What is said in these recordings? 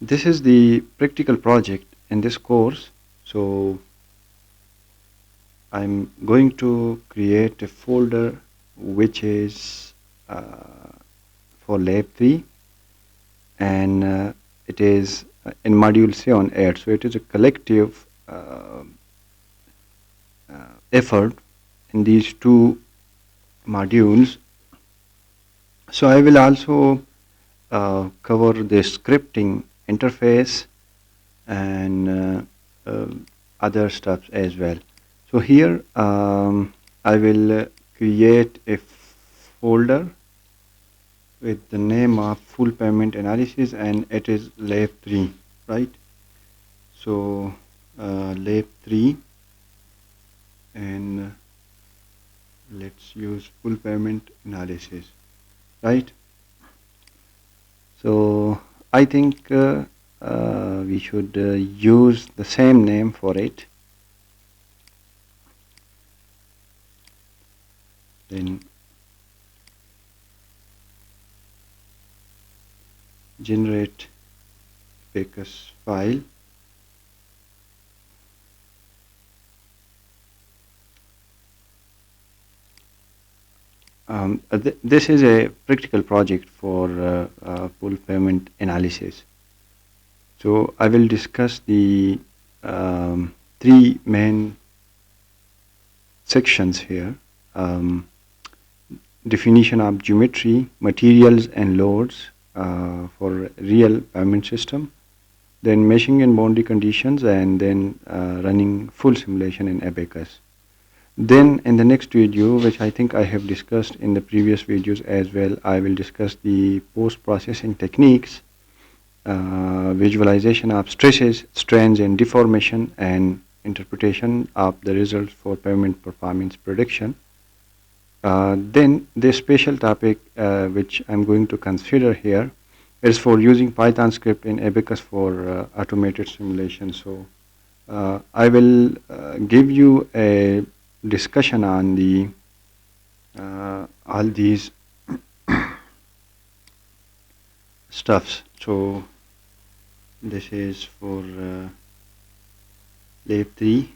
This is the practical project in this course. So I'm going to create a folder which is for lab 3, and it is in module C on 8. So it is a collective effort in these two modules. So I will also cover the scripting interface and other stuff as well. So here I will create a folder with the name of full pavement analysis, and it is lab 3, right? So lab 3, and let's use full pavement analysis, right? So I think we should use the same name for it. Then generate ABAQUS file. This is a practical project for full pavement analysis. So I will discuss the 3 main sections here. Definition of geometry, materials and loads for real pavement system, then meshing and boundary conditions, and then running full simulation in ABAQUS. Then in the next video, which I think I have discussed in the previous videos as well, I will discuss the post-processing techniques, visualization of stresses, strains and deformation, and interpretation of the results for pavement performance prediction. Then the special topic which I'm going to consider here is for using Python script in ABAQUS for automated simulation. So I will give you a discussion on the all these stuffs. So this is for lab 3,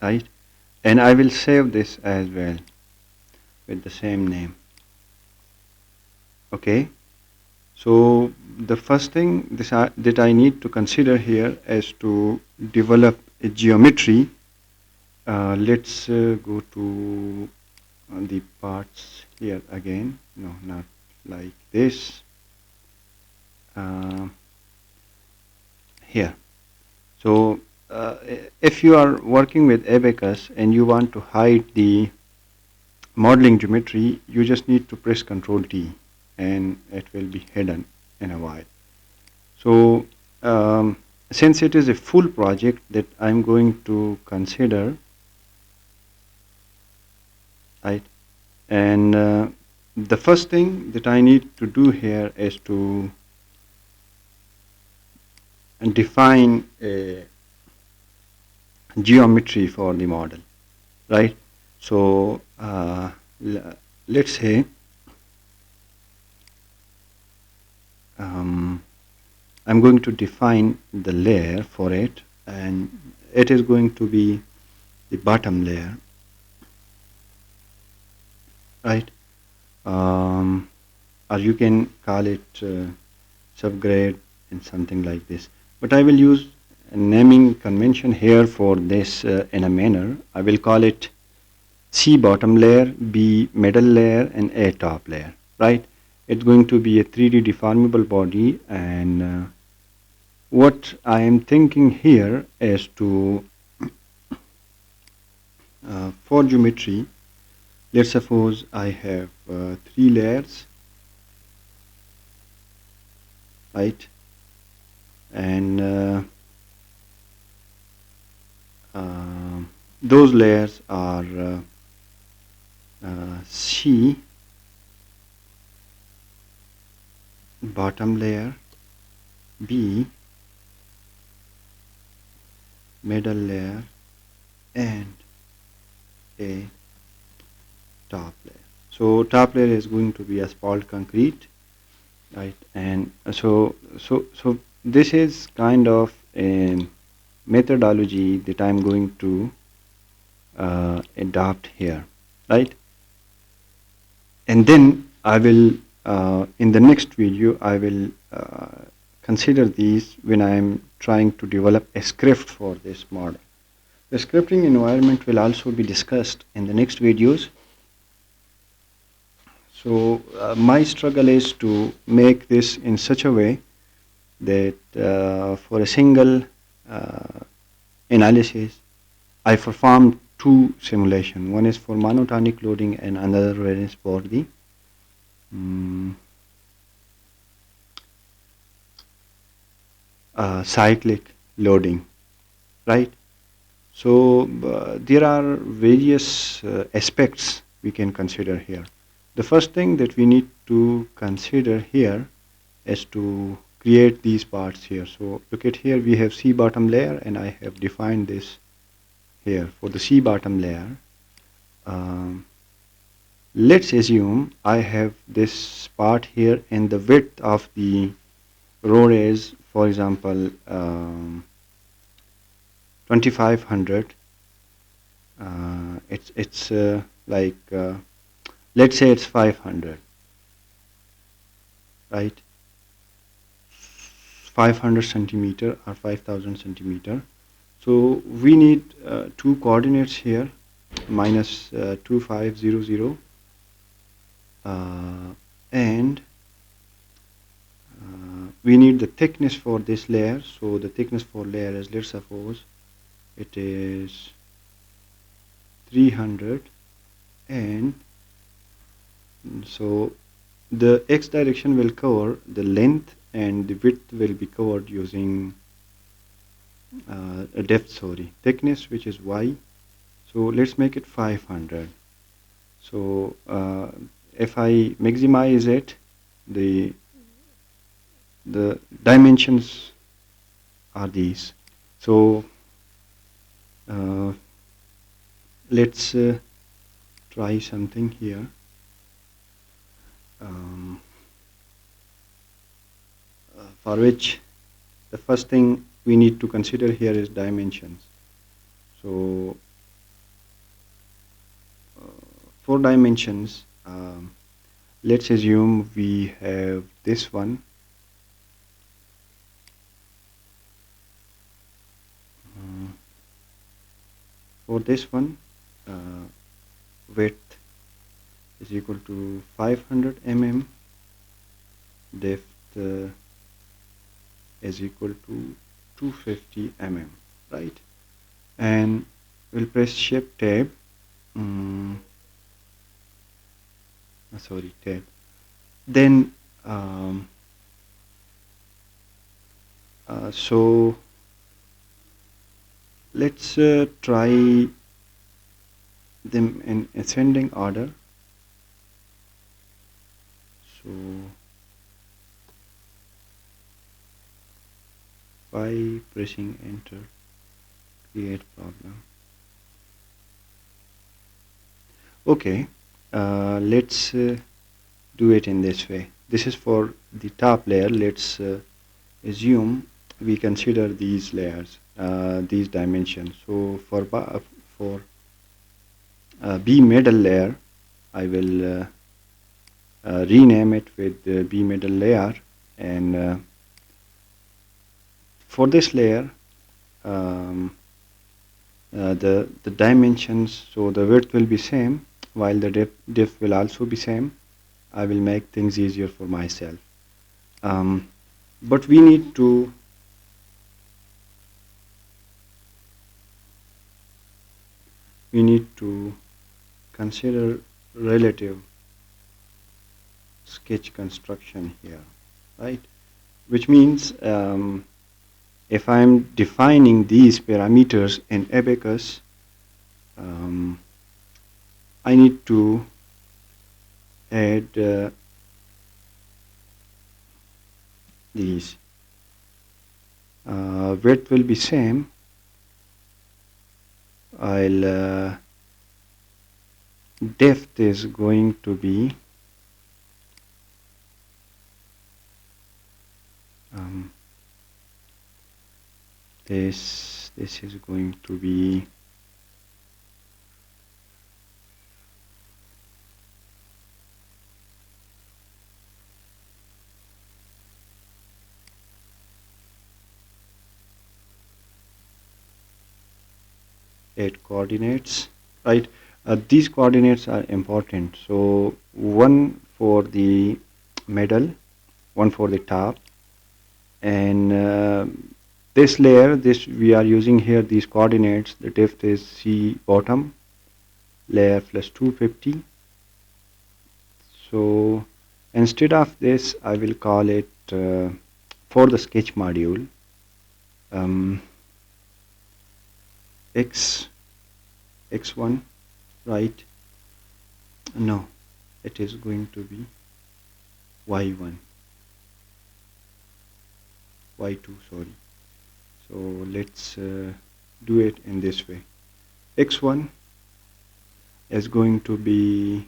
right? And I will save this as well with the same name. Okay, so the first thing that I need to consider here is to develop a geometry. Let's go to the parts here again. No, not like this. Here. So if you are working with ABAQUS and you want to hide the modeling geometry, you just need to press Ctrl T and it will be hidden in a while. So since it is a full project that I'm going to consider, right, and the first thing that I need to do here is to define a geometry for the model, right? So let's say I'm going to define the layer for it, and it is going to be the bottom layer, right? Or you can call it subgrade and something like this. But I will use a naming convention here for this in a manner. I will call it C bottom layer, B middle layer, and A top layer, right? It's going to be a 3D deformable body, and what I am thinking here is to, for geometry, let's suppose I have 3 layers, right? And those layers are C bottom layer, B middle layer, and A top layer. So top layer is going to be asphalt concrete, right? And so this is kind of a methodology that I'm going to adopt here, right? And then I will, in the next video, I will consider these when I am trying to develop a script for this model. The scripting environment will also be discussed in the next videos. So my struggle is to make this in such a way that for a single analysis, I perform two simulations. One is for monotonic loading and another one is for the cyclic loading, right? So there are various aspects we can consider here. The first thing that we need to consider here is to create these parts here. So look at here, we have C bottom layer, and I have defined this here for the C bottom layer. Let's assume I have this part here, and the width of the road is, for example, 2500. It's like let's say it's 500, right? 500 centimeter or 5000 centimeter. So we need two coordinates here, minus 2500 and we need the thickness for this layer. So the thickness for layer is, let's suppose it is 300, and so the x direction will cover the length and the width will be covered using a depth, thickness, which is y. So let's make it 500. So if I maximize it, the dimensions are these. So let's try something here. For which the first thing we need to consider here is dimensions. So for dimensions, let's assume we have this one. For this one, width is equal to 500 mm, depth is equal to 250 mm, right? And we'll press shape tab, tab. Then so let's try them in ascending order. So by pressing enter, create problem. Okay, let's do it in this way. This is for the top layer. Let's assume we consider these layers, these dimensions. So for B middle layer, I will rename it with B middle layer, and for this layer, the dimensions, so the width will be same, while the depth will also be same. I will make things easier for myself. But we need to consider relative sketch construction here, right? Which means if I'm defining these parameters in ABAQUS, I need to add these. Width will be same. I'll depth is going to be this is going to be eight coordinates, right? These coordinates are important. So one for the middle, one for the top, and this layer, this we are using here these coordinates. The depth is C bottom layer plus 250. So instead of this, I will call it for the sketch module x1, right? No, it is going to be y1, y2, sorry. So let's do it in this way. X1 is going to be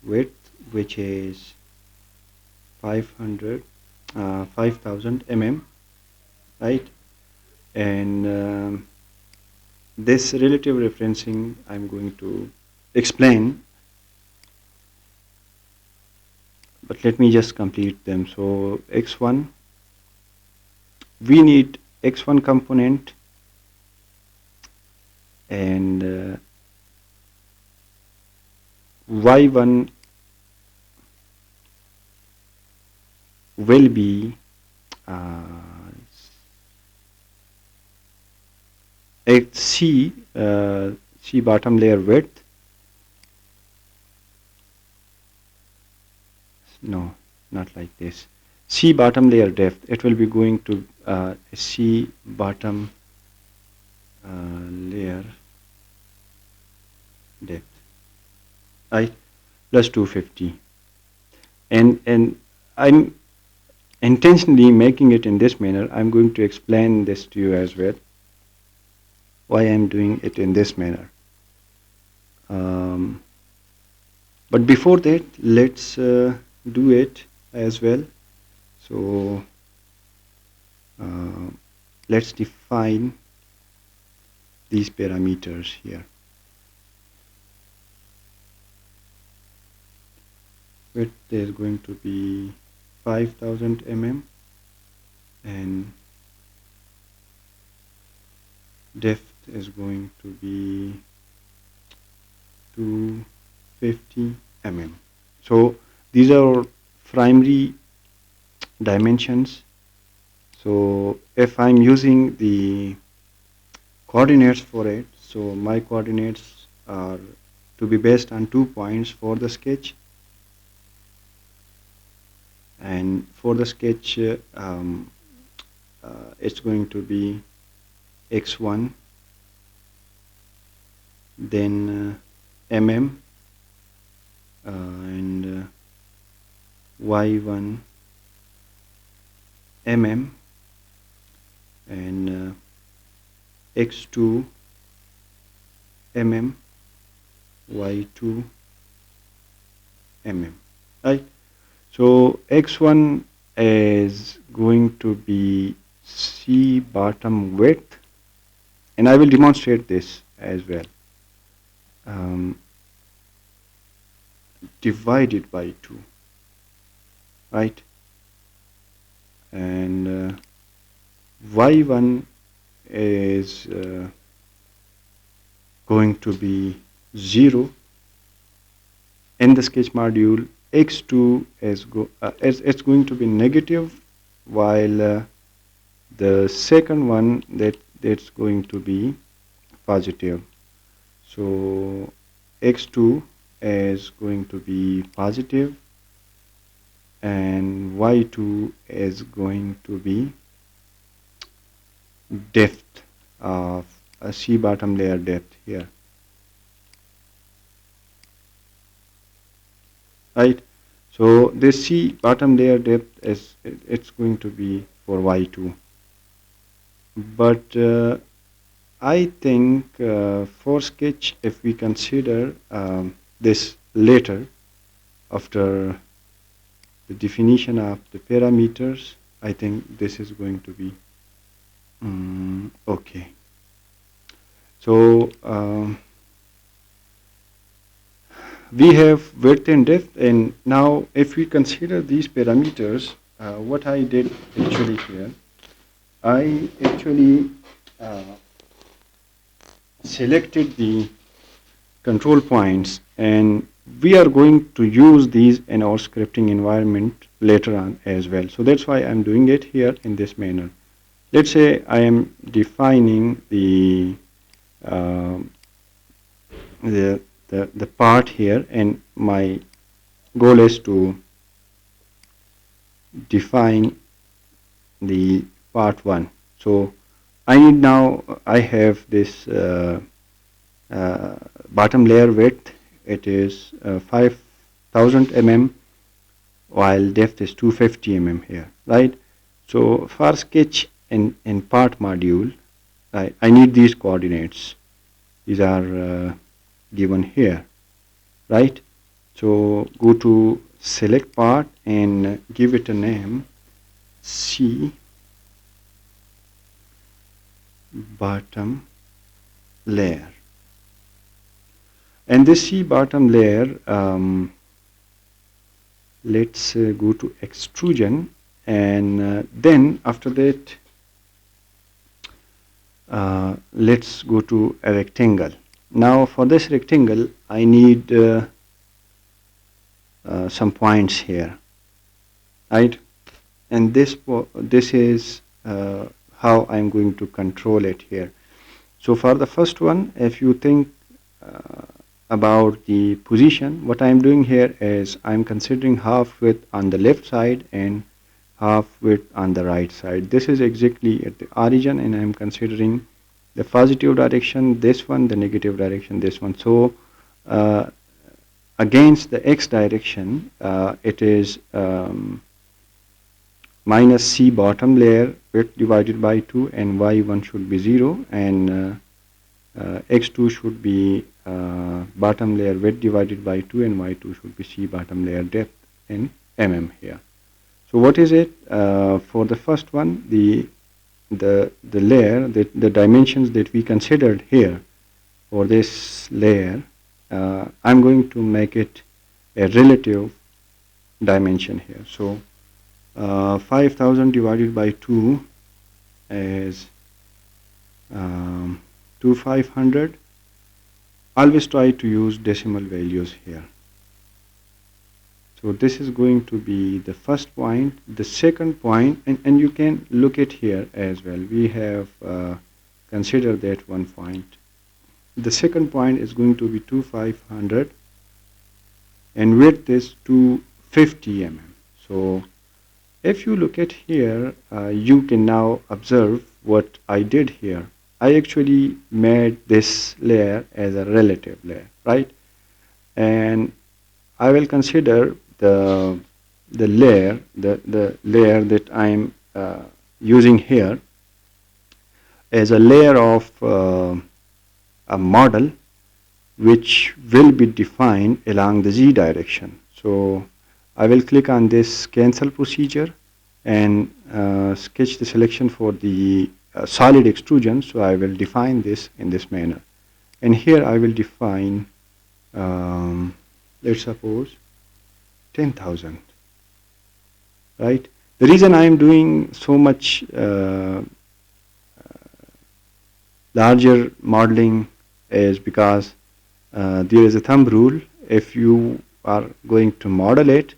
width, which is 5000 mm, right? And this relative referencing I'm going to explain, but let me just complete them. So x1, we need x1 component, and y1 will be C bottom layer width. No, not like this. C bottom layer depth. It will be going to C bottom layer depth, right? Plus 250. And I'm intentionally making it in this manner. I'm going to explain this to you as well, why I'm doing it in this manner. But before that, let's do it as well. So let's define these parameters here. Width is going to be 5000 mm, and depth is going to be 250 mm. So these are our primary dimensions. So if I'm using the coordinates for it, so my coordinates are to be based on 2 points for the sketch. And for the sketch, it's going to be x1, then mm, and y1 mm, and x2 mm, y2 mm, right? So x1 is going to be C bottom width, and I will demonstrate this as well, divided by 2, right? And y1 is going to be 0 in the sketch module. X2 is it's going to be negative, while the second one that's going to be positive. So x2 is going to be positive, and y2 is going to be depth of a C bottom layer depth here, right? So this C bottom layer depth is it's going to be for y2, but I think for sketch, if we consider this later after the definition of the parameters, I think this is going to be okay. So we have width and depth, and now if we consider these parameters, what I did actually here, I actually selected the control points, and we are going to use these in our scripting environment later on as well. So that's why I'm doing it here in this manner. Let's say I am defining uh, the part here, and my goal is to define the part 1. So I need now, I have this bottom layer width, it is 5000 mm, while depth is 250 mm here, right? So for sketch in part module, I need these coordinates. These are given here, right? So go to select part and give it a name, C bottom layer. And this C bottom layer, let's go to extrusion, and then after that let's go to a rectangle. Now for this rectangle I need some points here, right? And this is how I'm going to control it here. So for the first one, if you think about the position, what I'm doing here is I'm considering half width on the left side and half width on the right side. This is exactly at the origin, and I'm considering the positive direction, this one, the negative direction, this one. So against the x direction, it is minus C bottom layer width divided by 2, and y1 should be 0, and x2 should be bottom layer width divided by 2, and y2 should be C bottom layer depth in mm here. So what is it for the first one? The layer, the dimensions that we considered here for this layer, I'm going to make it a relative dimension here. So 5000 divided by 2 is 2500. Always try to use decimal values here. So this is going to be the first point. The second point, and you can look at here as well, we have considered that one point. The second point is going to be 2500, and width is 250 mm. So if you look at here, you can now observe what I did here. I actually made this layer as a relative layer, right? And I will consider the layer, the layer that I'm using here as a layer of a model which will be defined along the z direction. So I will click on this cancel procedure and sketch the selection for the solid extrusion. So I will define this in this manner, and here I will define let's suppose 10,000, right? The reason I am doing so much larger modeling is because there is a thumb rule. If you are going to model it,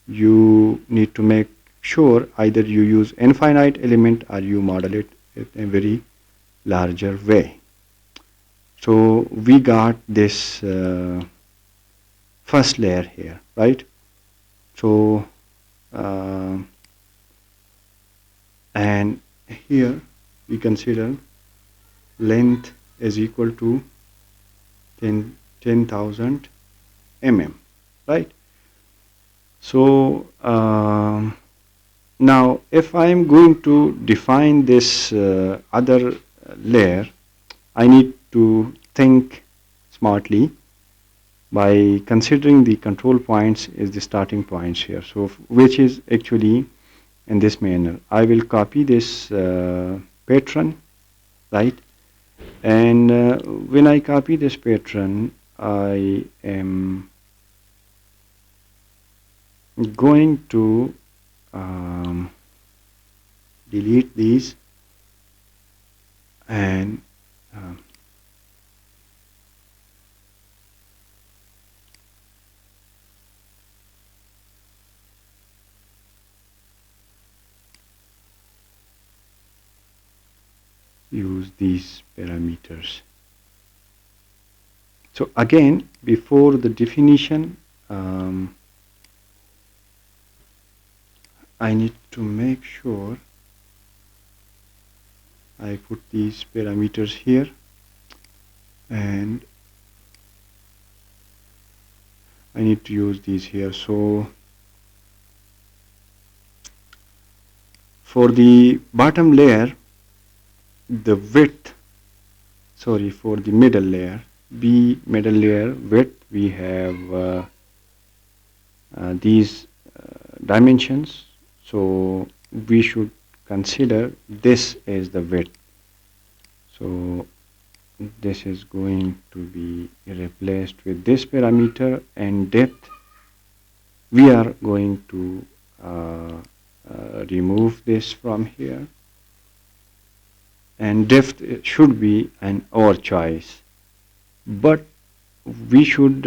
you need to make sure either you use infinite element or you model it in a very larger way. So we got this first layer here, right? So and here we consider length is equal to 10,000 mm, right? So now if I am going to define this other layer, I need to think smartly by considering the control points is the starting points here. So which is actually in this manner. I will copy this pattern, right? And when I copy this pattern, I am going to delete these and use these parameters. So again, before the definition, I need to make sure I put these parameters here, and I need to use these here. So for the bottom layer, the width, sorry, for the middle layer, B middle layer width, we have these dimensions. So we should consider this as the width. So this is going to be replaced with this parameter, and depth we are going to remove this from here, and depth should be an our choice, but we should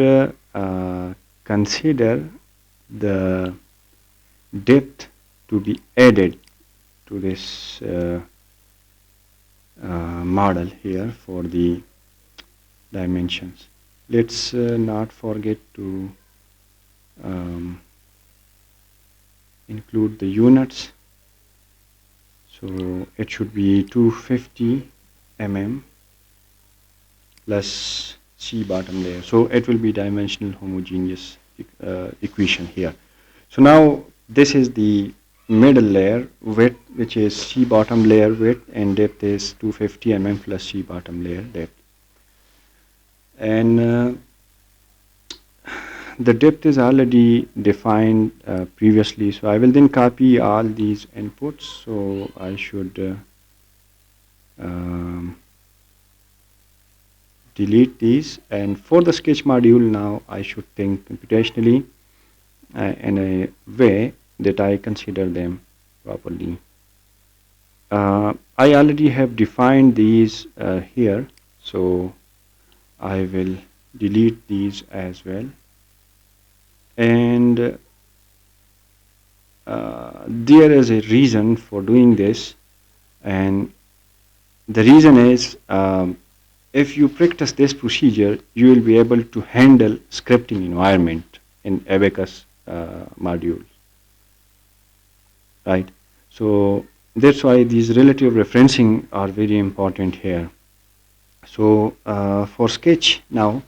consider the depth to be added to this model here for the dimensions. Let's not forget to include the units. So it should be 250 mm plus C bottom layer. So it will be dimensional homogeneous equation here. So now this is the middle layer width, which is C bottom layer width, and depth is 250 mm plus C bottom layer depth. And the depth is already defined previously, so I will then copy all these inputs. So I should delete these, and for the sketch module now I should think computationally in a way that I consider them properly. I already have defined these here, so I will delete these as well. And there is a reason for doing this, and the reason is if you practice this procedure, you will be able to handle scripting environment in ABAQUS modules, right? So that's why these relative referencing are very important here. So for sketch now,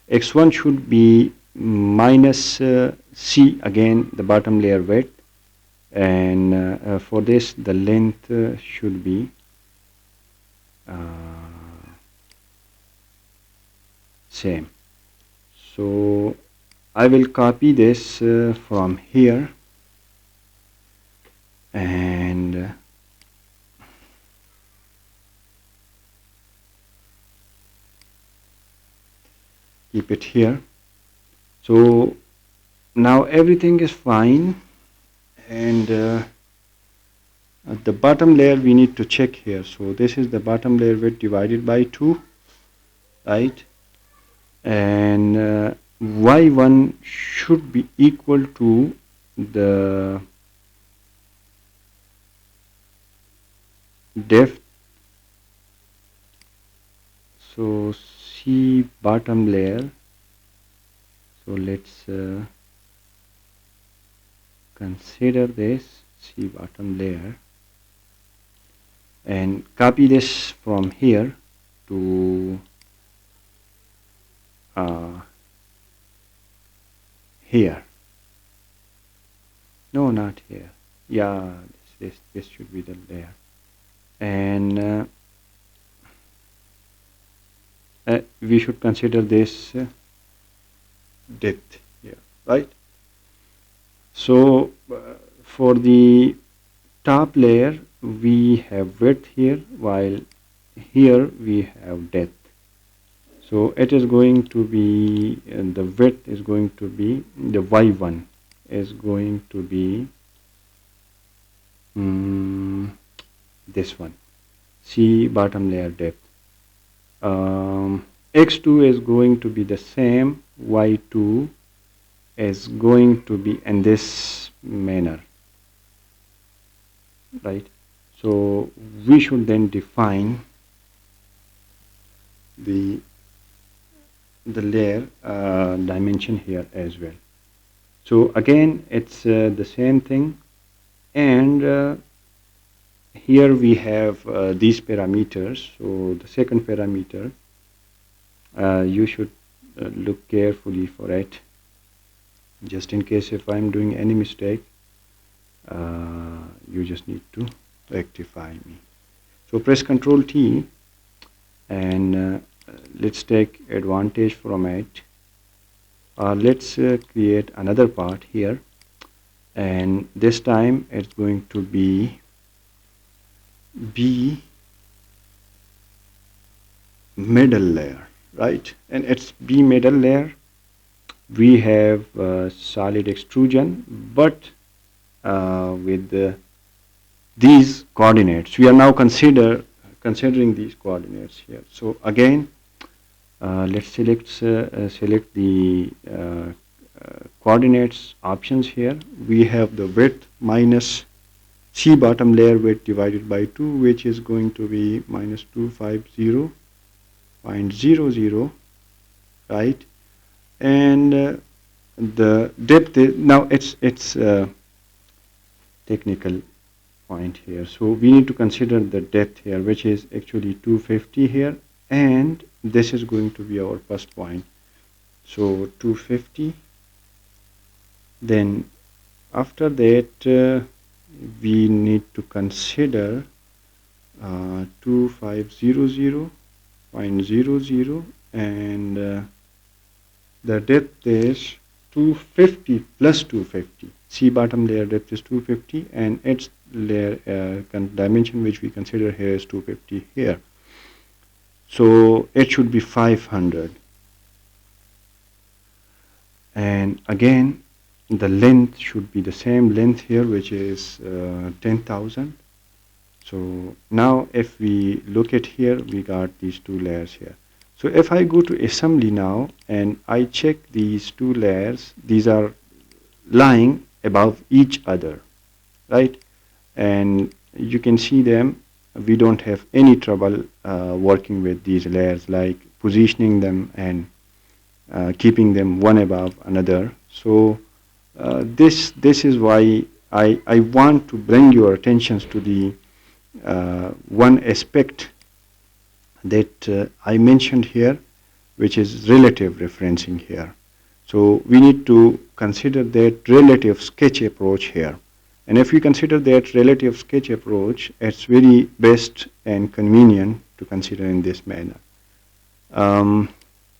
x1 should be minus C, again the bottom layer width, and for this the length should be same. So I will copy this from here, and keep it here. So now everything is fine, and at the bottom layer we need to check here. So this is the bottom layer width divided by 2, right? And y1 should be equal to the depth. So C bottom layer, so let's consider this C bottom layer and copy this from here to here. No, not here. Yeah, this should be the layer. And we should consider this depth here, right? So for the top layer we have width here, while here we have depth. So it is going to be, the width is going to be, the y1 is going to be this one, see bottom layer depth. X2 is going to be the same, y2 is going to be in this manner, right? So we should then define the layer dimension here as well. So again it's the same thing, and here we have these parameters. So the second parameter, you should look carefully for it, just in case if I'm doing any mistake, you just need to rectify me. So press Ctrl T, and let's take advantage from it. Let's create another part here, and this time it's going to be B middle layer, right? And it's B middle layer. We have solid extrusion, but with these coordinates, we are now considering these coordinates here. So again, let's select the coordinates options here. We have the width minus C bottom layer width divided by 2, which is going to be minus 250.00, right? And the depth is, now it's technical point here, so we need to consider the depth here, which is actually 250 here, and this is going to be our first point. So 250, then after that we need to consider 2500.00, and the depth is 250 plus 250. C bottom layer depth is 250, and its layer dimension which we consider here is 250 here. So it should be 500. And again, the length should be the same length here, which is 10,000. So now if we look at here, we got these two layers here. So if I go to assembly now and I check these two layers, these are lying above each other, right? And you can see them. We don't have any trouble working with these layers, like positioning them and keeping them one above another. So this is why I want to bring your attention to the one aspect that I mentioned here, which is relative referencing here. So we need to consider that relative sketch approach here. And if we consider that relative sketch approach, it's very best and convenient to consider in this manner.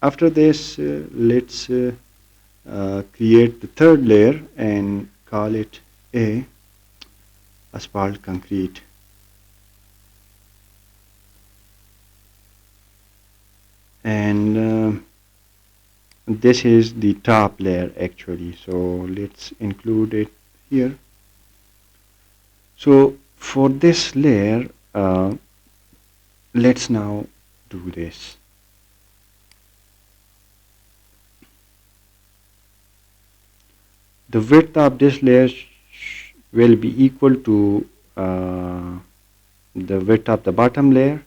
After this, let's create the third layer and call it asphalt concrete. And this is the top layer actually, so let's include it here. So for this layer, let's now do this. The width of this layer will be equal to the width of the bottom layer,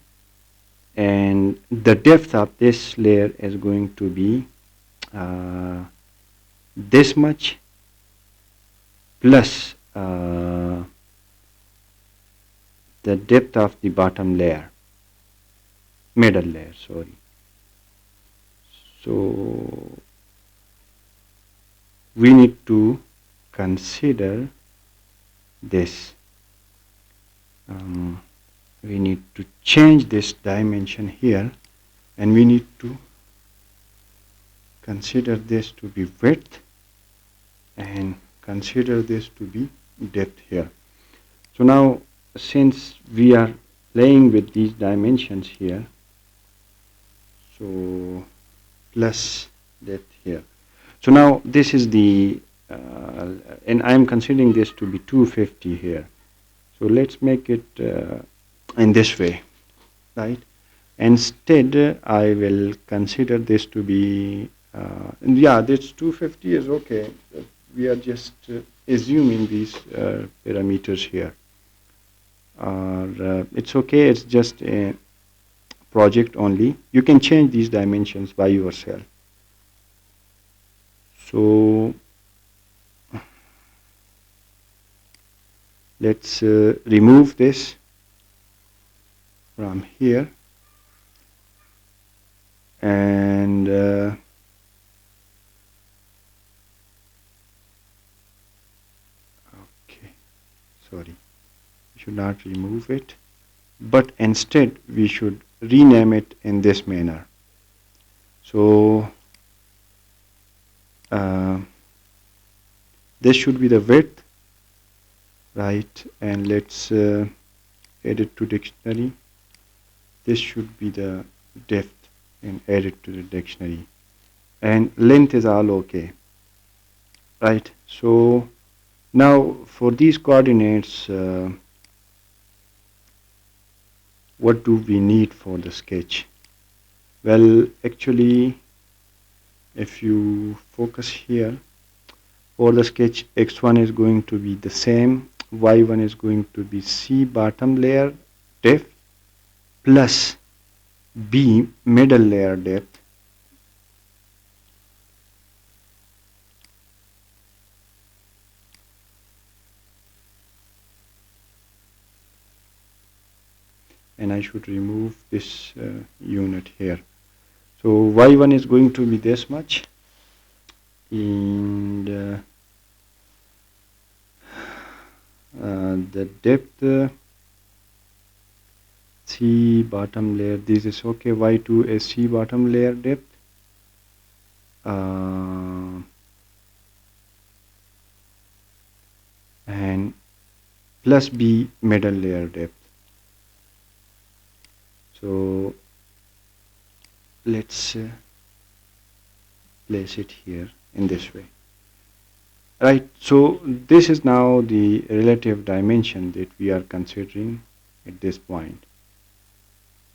and the depth of this layer is going to be this much plus the depth of the bottom layer, middle layer, sorry. So we need to consider this. We need to change this dimension here, and we need to consider this to be width and consider this to be depth here. So now, since we are playing with these dimensions here, so plus depth here. So now this is the and I am considering this to be 250 here. So let's make it in this way, right? Instead, I will consider this to be yeah, this 250 is okay. We are just assuming these parameters here. It's okay. It's just a project only. You can change these dimensions by yourself. So let's remove this from here, and okay, sorry, we should not remove it, but instead we should rename it in this manner. So this should be the width, right? And let's add it to dictionary. This should be the depth and add it to the dictionary. And length is all okay, right? So now for these coordinates, what do we need for the sketch? Well, actually, if you focus here, for the sketch, x1 is going to be the same, y1 is going to be C bottom layer depth plus B middle layer depth, and I should remove this unit here. So y1 is going to be this much, and the depth C bottom layer, this is okay. Y2 is C bottom layer depth, and plus B middle layer depth. So let's place it here in this way, right? So this is now the relative dimension that we are considering at this point.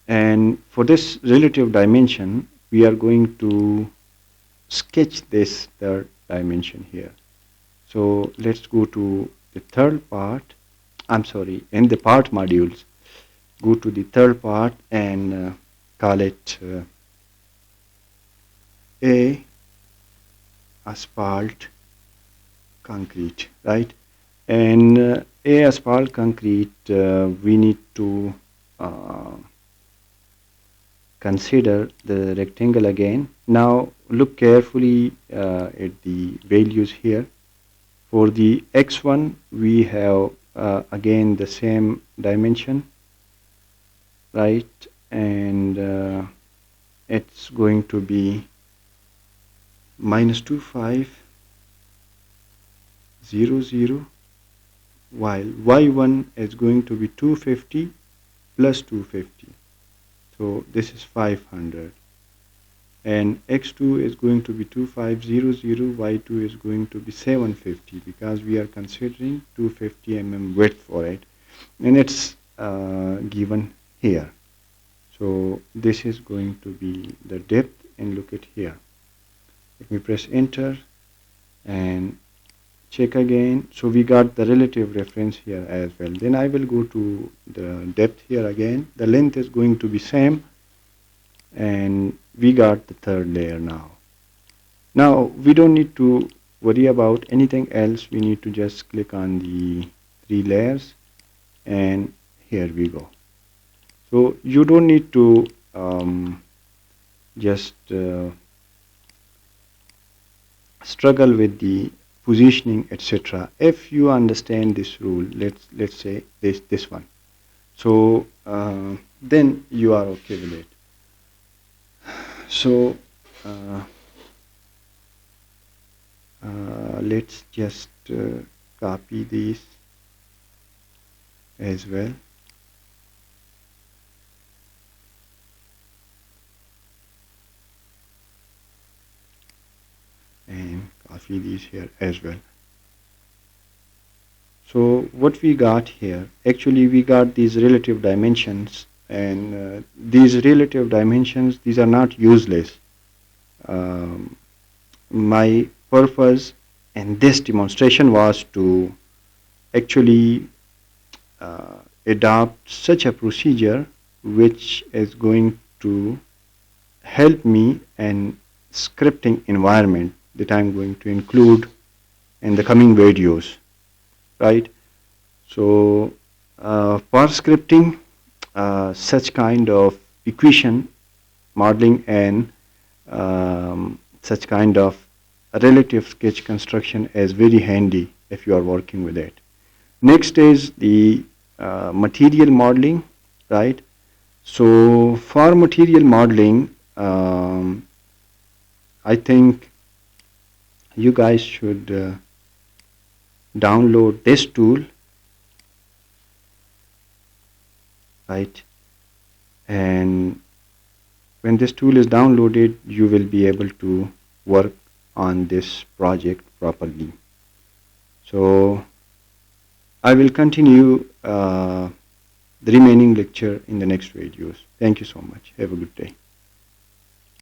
And for this relative dimension, we are going to sketch this third dimension here. So let's go to the third part. I'm sorry, in the part modules, go to the third part and call it A asphalt concrete, right? And A asphalt concrete, we need to consider the rectangle again. Now look carefully at the values here. For the x1, we have again the same dimension, right? And it's going to be -2500, while y1 is going to be 250 plus 250. So this is 500. And x2 is going to be 2500, y2 is going to be 750, because we are considering 250 mm width for it. And it's given here. So this is going to be the depth, and look at here. Let me press enter and check again. So we got the relative reference here as well. Then I will go to the depth here again. The length is going to be same, and we got the third layer now. Now we don't need to worry about anything else. We need to just click on the 3 layers, and here we go. So you don't need to just struggle with the positioning, etc. If you understand this rule, let's say this one, so then you are okay with it. So Let's just copy these as well. And copy these here as well. So what we got here, actually we got these relative dimensions, and these relative dimensions, these are not useless. Um, my purpose in this demonstration was to actually adopt such a procedure which is going to help me in scripting environment that I'm going to include in the coming videos, right? So for scripting such kind of equation modeling and such kind of relative sketch construction is very handy if you are working with it. Next is the material modeling, right? So for material modeling, I think you guys should download this tool, right? And when this tool is downloaded, you will be able to work on this project properly. So I will continue the remaining lecture in the next videos. Thank you so much. Have a good day.